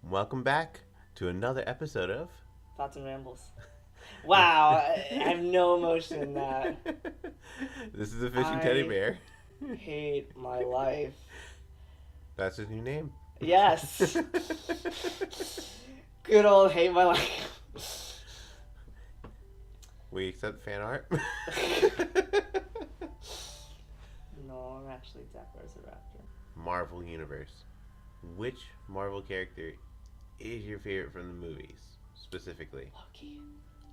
Welcome back to another episode of Thoughts and Rambles. Wow, I have no emotion in that. This is a fishing teddy I bear. hate my life. That's his new name. Yes. Good old hate my life. We accept fan art. No, I'm actually Dapper as a Raptor. Marvel Universe. Which Marvel character is your favorite from the movies, specifically?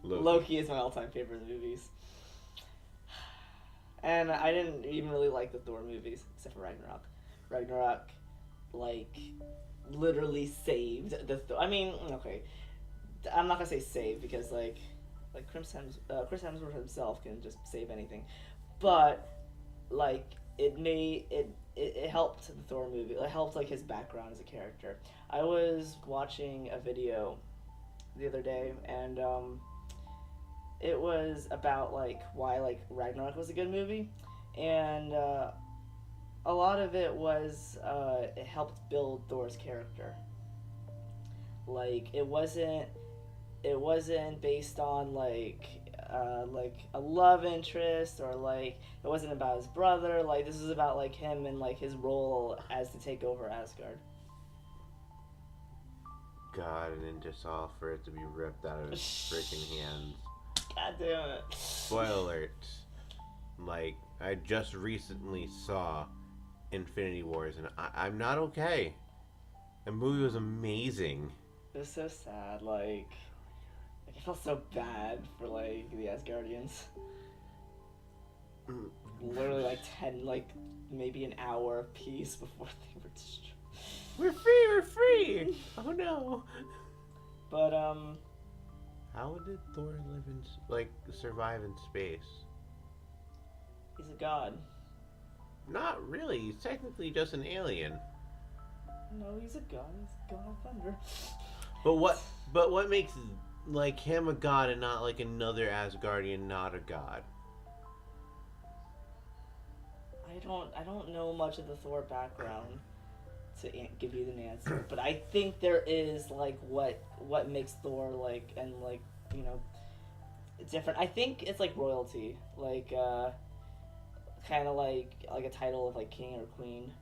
Loki is my all-time favorite of the movies. And I didn't even really like the Thor movies, except for Ragnarok. Ragnarok, like, literally saved the Thor. I mean, okay, I'm not gonna say save because like Chris Hemsworth himself can just save anything, but like it helped the Thor movie. It helped like his background as a character. I was watching a video the other day, and it was about like why like Ragnarok was a good movie, and a lot of it was it helped build Thor's character. Like it wasn't based on like a love interest, or like it wasn't about his brother. Like this is about like him and like his role as to take over Asgard. God, and then just saw for it to be ripped out of his freaking hands. God damn it. Spoiler alert. Like, I just recently saw Infinity Wars, and I'm not okay. The movie was amazing. It was so sad. Like I felt so bad for like the Asgardians. Literally like 10, like maybe an hour of peace before they were destroyed. We're free, we're free! Oh no. But How did Thor live in, survive in space? he's a god. Not really. He's technically just an alien. No, he's a god. He's a god of thunder. But what makes like him a god and not like another Asgardian not a god? I don't know much of the Thor background to give you an answer, but I think there is like what makes Thor like, and like, you know, different. I think it's like royalty, like kind of like a title of like king or queen.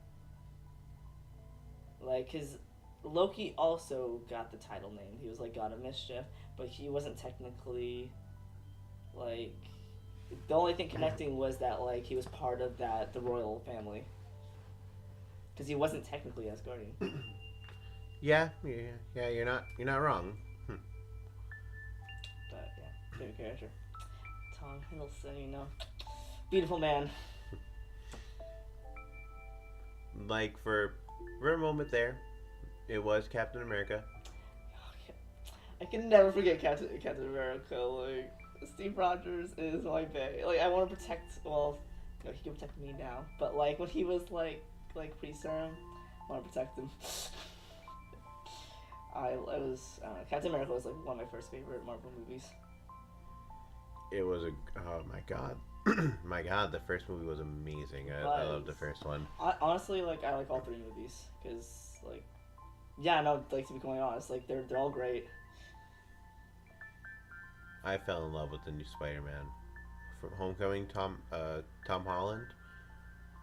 Like his Loki also got the title name. He was like God of Mischief, but he wasn't technically like, the only thing connecting was that like he was part of the royal family. Because he wasn't technically Asgardian. Yeah, you're not wrong. But yeah, favorite character. Tom Hiddleston, you know. Beautiful man. Like for a moment there, it was Captain America. I can never forget Captain America. Like, Steve Rogers is my bae. Like, I want to protect, well, no, he can protect me now. But like when he was like pre-serum, I want to protect him. I was Captain America was like one of my first favorite Marvel movies. It was oh my god. My god, the first movie was amazing. I loved the first one. Honestly, like I like all three movies because like, yeah, no, like to be completely honest, like they're all great. I fell in love with the new Spider-Man from Homecoming. Tom Holland.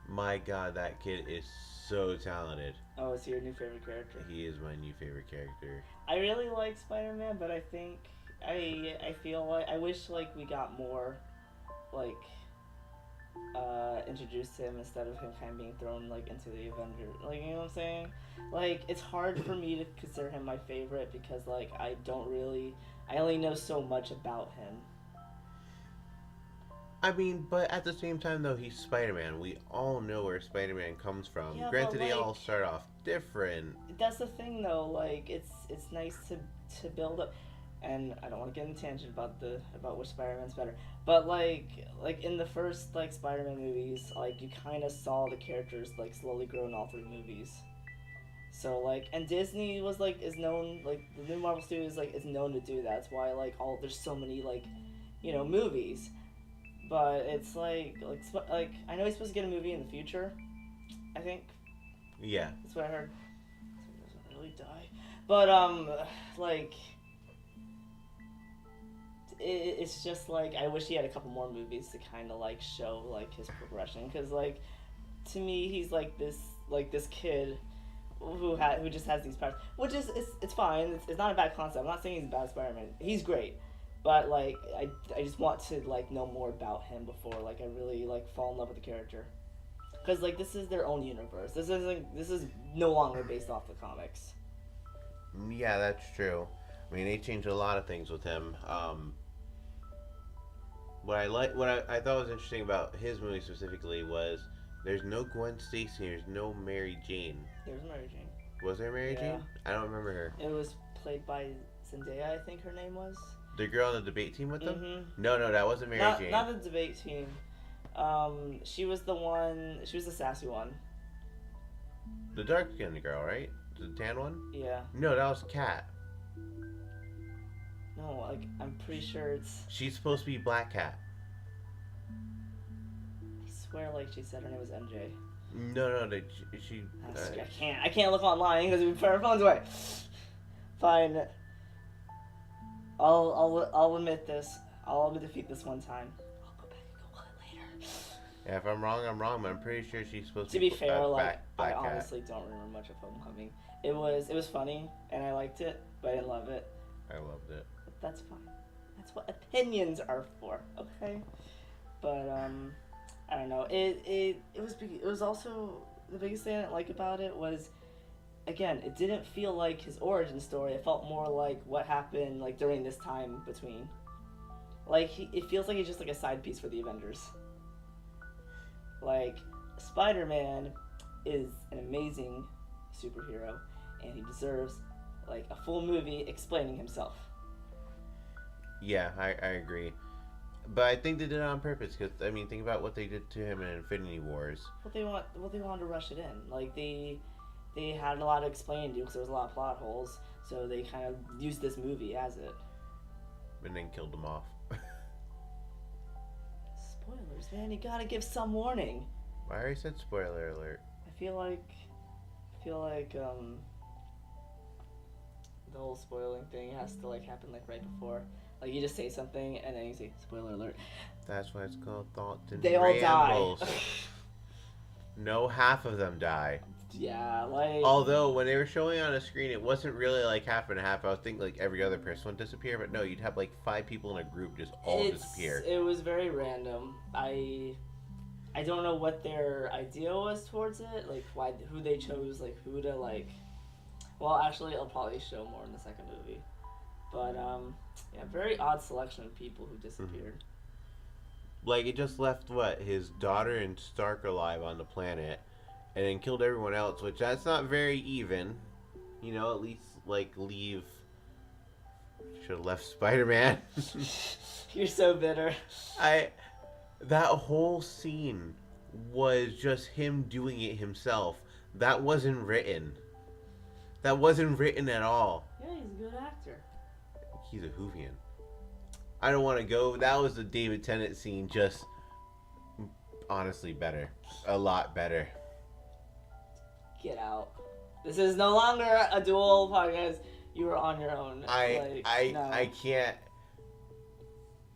My god, that kid is so talented. Oh, is he your new favorite character? He is my new favorite character. I really like Spider-Man, but I think I feel like I wish like we got more like introduced to him instead of him kind of being thrown like into the Avengers. Like, you know what I'm saying? Like, it's hard for me to consider him my favorite because like I only know so much about him. I mean, but at the same time, though, he's Spider-Man. We all know where Spider-Man comes from. Yeah, Granted, but, they like, all start off different. That's the thing, though. Like, it's nice to build up, and I don't want to get in a tangent about which Spider-Man's better. But like in the first like Spider-Man movies, like you kind of saw the characters like slowly grow in all three movies. So like, and Disney was like is known, like the new Marvel Studios like is known to do that. That's why like there's so many like, you know, movies. But it's like I know he's supposed to get a movie in the future, I think. Yeah. That's what I heard. So he doesn't really die. But like it's just like I wish he had a couple more movies to kind of like show like his progression, because like to me he's like this kid who just has these powers, which is it's fine. It's not a bad concept. I'm not saying he's a bad Spider-Man. He's great, but like I just want to like know more about him before like I really like fall in love with the character, because like this is their own universe. This is no longer based off the comics. Yeah, that's true. I mean, they changed a lot of things with him. What I thought was interesting about his movie specifically was there's no Gwen Stacy, there's no Mary Jane. There's Mary Jane. Was there Mary Yeah. Jane? I don't remember her. It was played by Zendaya, I think her name was. The girl on the debate team with them? Mm-hmm. No, that wasn't Mary Jane. Not the debate team. She was the one. She was the sassy one. The dark skinned girl, right? The tan one? Yeah. No, that was Cat. No, like I'm pretty sure it's. She's supposed to be Black Cat. I swear, like she said her name was MJ. No, she. I can't look online because we put our phones away. Fine. I'll admit this. I'll defeat this one time. I'll go back and go look later. Yeah, if I'm wrong, I'm wrong, but I'm pretty sure she's supposed To be. be fair, like Black I Cat. honestly don't remember much of Homecoming. It was funny and I liked it, but I didn't love it. I loved it. But that's fine. That's what opinions are for, okay? But I don't know. It was also the biggest thing I didn't like about it was, again, it didn't feel like his origin story. It felt more like what happened like during this time between. Like it feels like he's just like a side piece for the Avengers. Like Spider-Man is an amazing superhero, and he deserves like a full movie explaining himself. Yeah, I agree. But I think they did it on purpose because I mean, think about what they did to him in Infinity Wars. They wanted to rush it in. Like they had a lot to explain to because there was a lot of plot holes, so they kind of used this movie as it. And then killed them off. Spoilers, man! You gotta give some warning. I already said spoiler alert. I feel like the whole spoiling thing has to like happen like right before. Like you just say something and then you say spoiler alert. That's why it's called Thoughts and They Rambles. all die. No, half of them die. Yeah, like. Although when they were showing on a screen, it wasn't really like half and half. I was thinking like every other person would disappear, but no, you'd have like 5 people in a group just all disappear. It was very random. I don't know what their idea was towards it, like who they chose, like who to like. Well, actually, I'll probably show more in the second movie, but yeah, very odd selection of people who disappeared. Like it just left his daughter and Stark alive on the planet, and then killed everyone else, which that's not very even. You know, at least like leave. Should have left Spider-Man. You're so bitter. That whole scene was just him doing it himself. That wasn't written. That wasn't written at all. Yeah, he's a good actor. He's a Whovian. I don't want to go. That was the David Tennant scene, just honestly better. A lot better. Get out. This is no longer a dual podcast. You are on your own. I can't.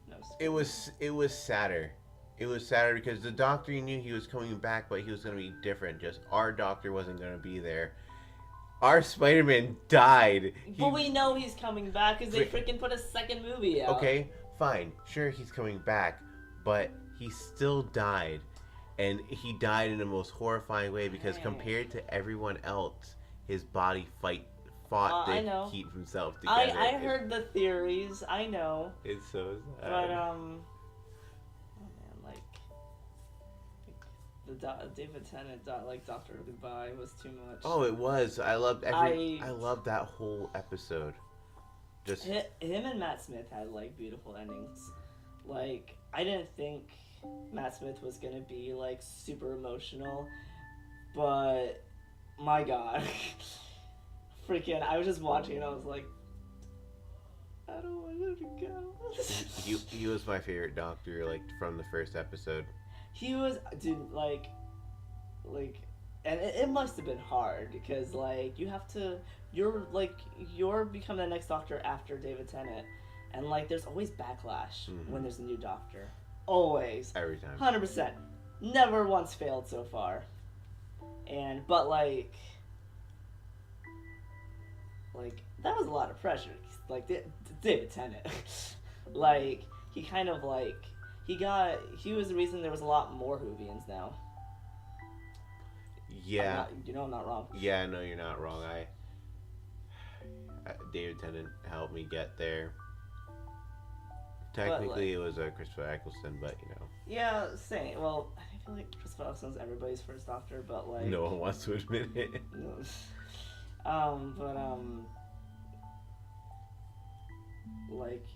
No. It was sadder. It was sadder because the Doctor knew he was coming back, but he was going to be different. Just our Doctor wasn't going to be there. Our Spider-Man died. But we know he's coming back because they freaking put a second movie out. Okay, fine. Sure, he's coming back, but he still died. And he died in the most horrifying way because compared to everyone else, his body fought to keep himself together. I heard the theories. I know. It's so sad. But oh man, like the David Tennant like Doctor Goodbye was too much. Oh, it was. I loved I loved that whole episode. Just him and Matt Smith had like beautiful endings. Like I didn't think Matt Smith was gonna be like super emotional, but my God, freaking! I was just watching and I was like, I don't want him to go. he was my favorite Doctor, like from the first episode. He was, dude, like and it must have been hard because like you're becoming the next Doctor after David Tennant, and like there's always backlash when there's a new Doctor, always, every time, 100%, never once failed so far, but like that was a lot of pressure, like David Tennant, like he kind of like he was the reason there was a lot more Whovians now. Yeah. I'm not wrong. Yeah, no, you're not wrong. David Tennant helped me get there. Technically, it was Christopher Eccleston, but you know. Yeah, same. Well, I feel like Christopher Eccleston's everybody's first Doctor, but like. No one wants to admit it. Like,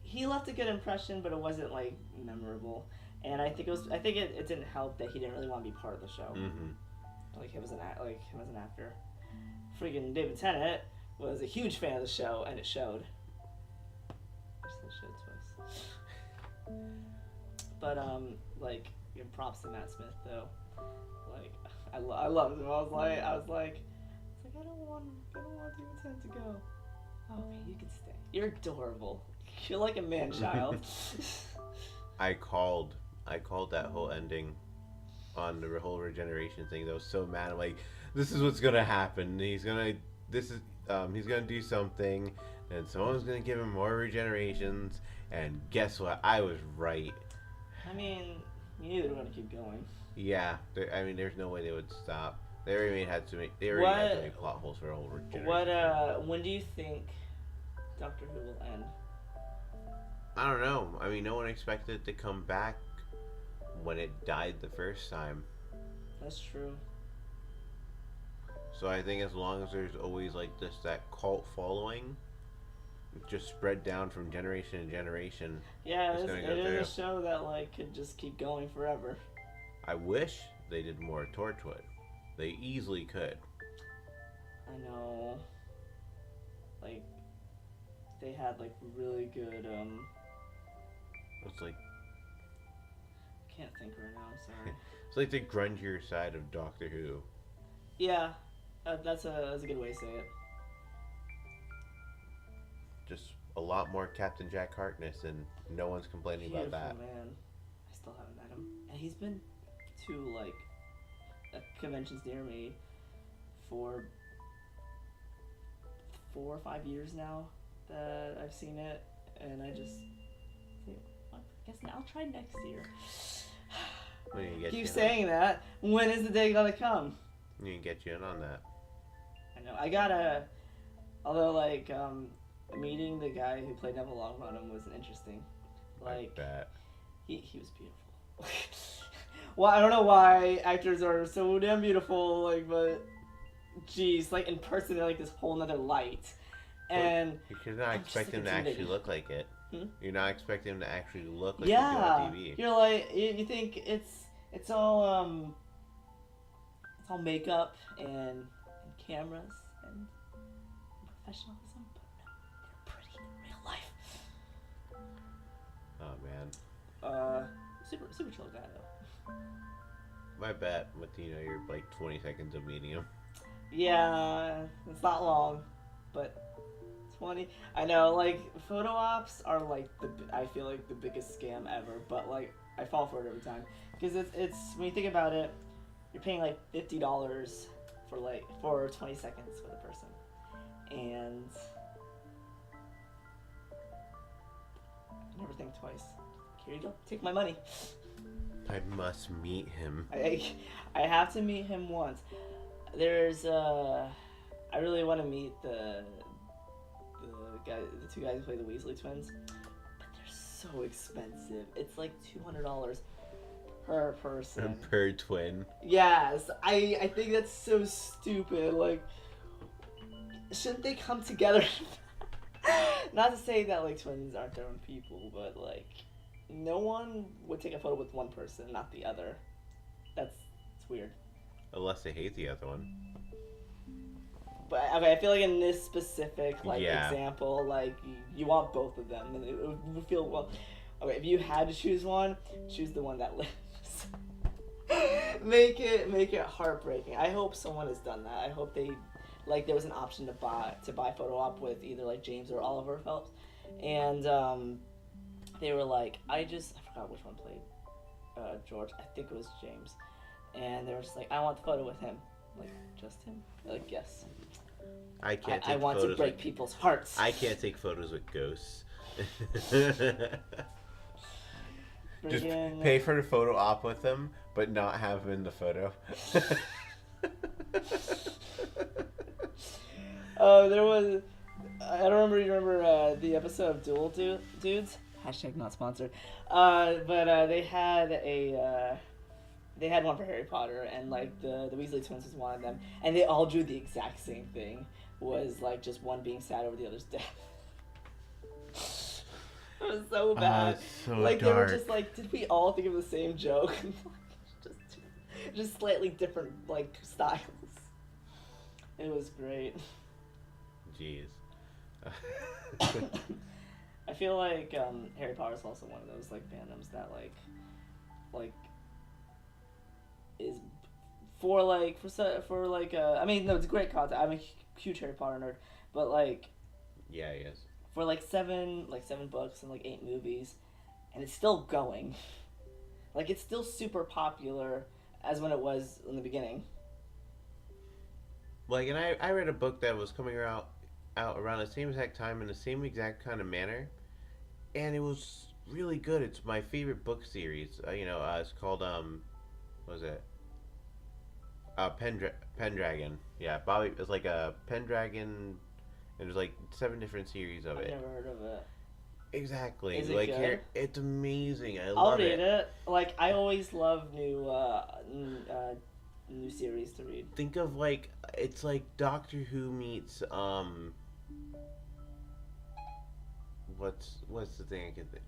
he left a good impression, but it wasn't like memorable. And I think it didn't help that he didn't really want to be part of the show. Like him as an actor. Freaking David Tennant was a huge fan of the show, and it showed. But like, props to Matt Smith though. Like, I loved him. I was like, I don't want David Tennant to go. Oh, okay, you can stay. You're adorable. You're like a man child. I called that whole ending on the whole regeneration thing. I was so mad. I'm like, this is what's gonna happen. He's gonna do something, and someone's gonna give him more regenerations. And guess what? I was right. I mean, you knew they were gonna keep going. Yeah, there's no way they would stop. They already had to make plot holes for a whole regeneration. When do you think Doctor Who will end? I don't know. I mean, no one expected it to come back when it died the first time. That's true. So I think as long as there's always like that cult following, just spread down from generation to generation. Yeah, it is a show that like could just keep going forever. I wish they did more Torchwood. They easily could. I know. Like, they had like really good It's like, I can't think right now. I'm sorry. It's like the grungier side of Doctor Who. Yeah, that's a good way to say it. Just a lot more Captain Jack Harkness, and no one's complaining Beautiful about that. Man, I still haven't met him, and he's been to like conventions near me for 4 or 5 years now that I've seen it, and I just think, well, I guess I'll try next year. Keep saying that. When is the day gonna come? You can get you in on that. I know. I gotta. Although, like, meeting the guy who played Neville Longbottom was interesting. Like, I bet. He was beautiful. Well, I don't know why actors are so damn beautiful, like, but geez, like in person they're like this whole nother light. And you're not expecting him to actually look like it. You're not expecting him to actually look like yeah, he do on TV. You're like you think it's all makeup and cameras and professionalism, but no, they're pretty in real life. Oh man. Super chill guy though. My bet with you're like 20 seconds of meeting him. Yeah, it's not long, but 20. I know, like photo ops are like I feel like the biggest scam ever, but like I fall for it every time because it's when you think about it, you're paying like $50 for 20 seconds with a person, and I never think twice. Here you go, take my money. I must meet him. I have to meet him once. There's I really want to meet the two guys who play the Weasley twins, but they're so expensive. It's like $200 per person. Per twin. Yes, I think that's so stupid. Like, shouldn't they come together? Not to say that like twins aren't their own people, but like no one would take a photo with one person, not the other. It's weird. Unless they hate the other one. But okay, I feel like in this specific example, like you want both of them, and it would feel well. Okay, if you had to choose one, choose the one that lives. make it heartbreaking. I hope someone has done that. I hope they, like, there was an option to buy photo op with either like James or Oliver Phelps, and they were like, I forgot which one played George. I think it was James, and they were just like, I want the photo with him. Like, just him? Like, yes. I can't. I want to break people's hearts. I can't take photos with ghosts. Just pay for the photo op with them, but not have them in the photo. There was. I don't remember. You remember the episode of Duel Dudes? Hashtag not sponsored. But they had a. They had one for Harry Potter, and like the Weasley twins was one of them, and they all drew the exact same thing. Was like just one being sad over the other's death. It was so bad. So like dark. They were just like, did we all think of the same joke? just slightly different like styles. It was great. Jeez. I feel like Harry Potter is also one of those like fandoms that like is for I mean, no, it's great content. I'm a huge Harry Potter nerd, but like yeah, I guess. For like seven books and like 8 movies, and it's still going. Like, it's still super popular as when it was in the beginning. Like, and I read a book that was coming out around the same exact time in the same exact kind of manner, and it was really good. It's my favorite book series. It's called what was it? Pendragon. Yeah, Bobby. It's like a Pendragon. And there's like 7 different series of it. I've never heard of it. Exactly. Is it like good? It's amazing. I'll read it. Like, I always love new series to read. Think of like it's like Doctor Who meets what's the thing I can think?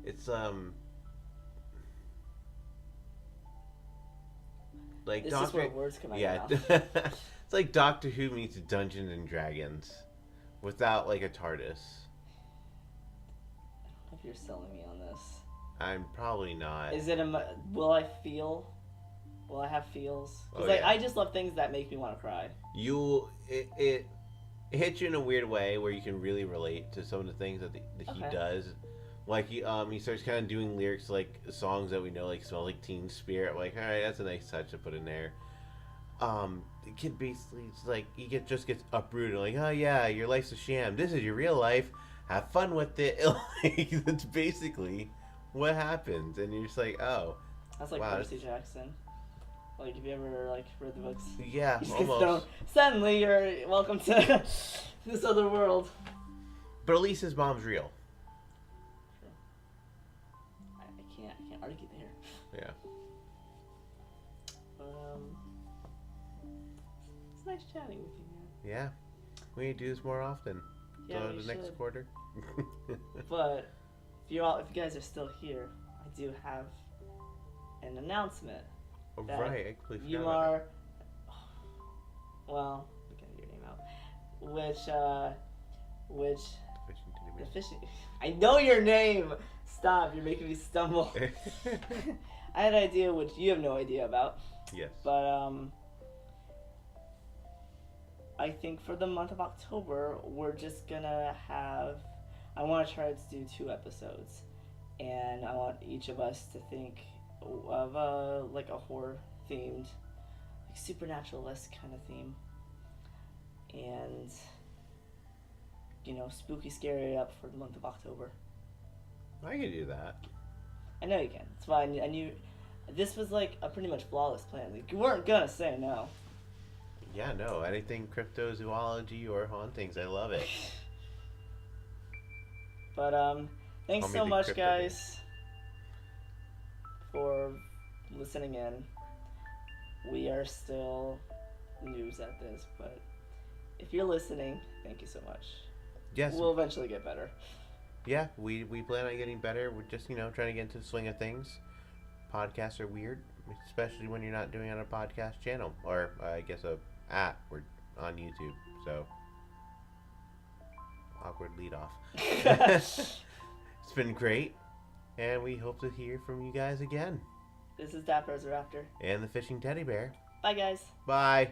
It's like this Doctor. Is where words come out. Yeah. It's like Doctor Who meets Dungeons and Dragons, without like a TARDIS. I don't know if you're selling me on this. I'm probably not. Is it will I feel? Will I have feels? Because yeah. I just love things that make me want to cry. It hits you in a weird way where you can really relate to some of the things that he does. Like he starts kind of doing lyrics like songs that we know, like Smell Like Teen Spirit. Like, all right, that's a nice touch to put in there. The kid basically, it's like he just gets uprooted. Like, oh yeah, your life's a sham. This is your real life. Have fun with it. Like, that's basically what happens, and you're just like, oh. That's like wow, Percy Jackson. Like, have you ever like read the books? Yeah, almost. Suddenly, you're welcome to this other world. But at least his mom's real. Sure. I can't argue there. Yeah. It's nice chatting with you, man. Yeah, we need to do this more often. Yeah, so we the next should. quarter. But if you guys are still here, I do have an announcement. Oh, right, I completely you forgot are. Well, we can get your name out. Which the fishing. I know your name. Stop! You're making me stumble. I had an idea which you have no idea about. Yes. But I think for the month of October, we're just gonna have. I want to try to do 2 episodes, and I want each of us to think of like a horror themed, like supernatural-esque kind of theme, and spooky, scary it up for the month of October. I can do that. I know you can. That's why I knew. This was like a pretty much flawless plan. Like, you weren't gonna say no. Yeah, no. Anything cryptozoology or hauntings, I love it. But thanks so much, guys, for listening in. We are still noobs at this, but if you're listening, thank you so much. Yes. We'll eventually get better. Yeah, we plan on getting better. We're just, trying to get into the swing of things. Podcasts are weird, especially when you're not doing it on a podcast channel. Or, I guess, a app. We're on YouTube, so... Awkward lead off. It's been great, and we hope to hear from you guys again. This is Dapper as a Raptor. And the fishing teddy bear. Bye, guys. Bye.